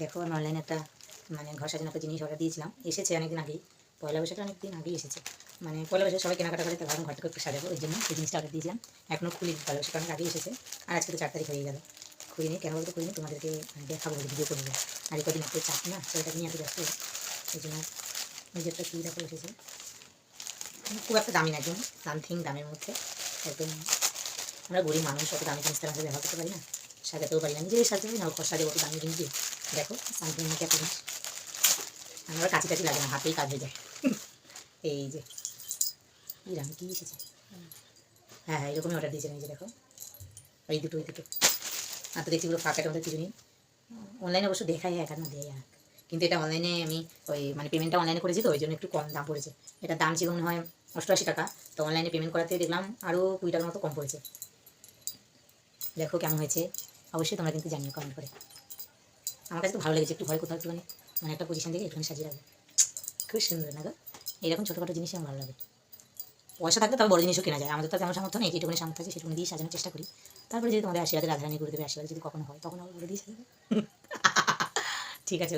দেখো আমি অনলাইনে একটা মানে ঘর সাজানো একটা জিনিস অর্ডার দিয়েছিলাম, এসেছে অনেকদিন আগেই। পয়লা বৈশাখটা অনেকদিন আগেই এসেছে, মানে পয়লা বৈশাখ সবাই কেনাকাটা করে, তো ভাবলাম ঘরটাকে একটু সাজাবো, ওই জন্য এই জিনিসটা অর্ডার দিয়েছিলাম। এখনও খুলি, পয়লা বৈশাখ অনেক আগেই এসেছে, আর আজকে তো 4 তারিখ হয়ে গেল। খুলিনি, কেন বলতে খুলিনি, তোমাদেরকে দেখাবো, ভিডিও করবো। আর এই কদিন একটু চাপ না, সেটাকে নিয়ে এত ব্যস্ত, এই জন্য নিজেরটা কী দেখো এসেছে। খুব একটা দামি না, একদম সামথিং দামের মধ্যে একদম। আমরা গরিব মানুষ, অত দামি জিনিস তারা ব্যবহার করতে পারি না, সাজাতেও পারি না, নিজেই সাজাতে পারি না, ঘর সাজাবো অত দামি জিনিস দিয়ে। দেখো সামথিং মধ্যে একটা জিনিস, আমার কাছে কাছে লাগে না, হাতেই কাজ হয়ে যায়। এই যে এই রাম কী এসেছে, হ্যাঁ হ্যাঁ এরকমই অর্ডার দিয়েছিলাম। এই যে দেখো এই দুটো, আর তো দেখছি পুরো ফাঁকাটা আমাদের কিছু নেই। অনলাইনে অবশ্য দেখাই এক আর না দেয় এক, কিন্তু এটা অনলাইনে আমি ওই মানে পেমেন্টটা অনলাইনে করেছি, তো ওই জন্য একটু কম দাম পড়েছে। এটার দাম ছিল মনে হয় 88 টাকা, তো অনলাইনে পেমেন্ট করাতে দেখলাম আরও 20 টাকার মতো কম পড়েছে। দেখো কেমন হয়েছে, অবশ্যই তোমরা কিন্তু জানিও কমেন্ট করে। আমার কাছে তো ভালো লেগেছে, একটু ঘরে কোথাও একটুখানি মানে একটা পজিশন থেকে একটুখানি সাজিয়ে রাখবো, খুব সুন্দর না গো। এরকম ছোটোখাটো জিনিসই আমার ভালো লাগে। পয়সা থাকলে তবে বড় জিনিসও কেনা যায়, আমাদের তো তেমন সামর্থ্য নেই, যেটুকুনি সামর্থ্য আছে সেটুকুনি দিয়ে সাজানোর চেষ্টা করি। তারপরে যদি তোমাদের আশীর্বাদে রাধারানী গুরুদেবের আশীর্বাদ যদি কখনো হয়, তখন আবার বলে দিয়ে সাজাবো। ঠিক আছে।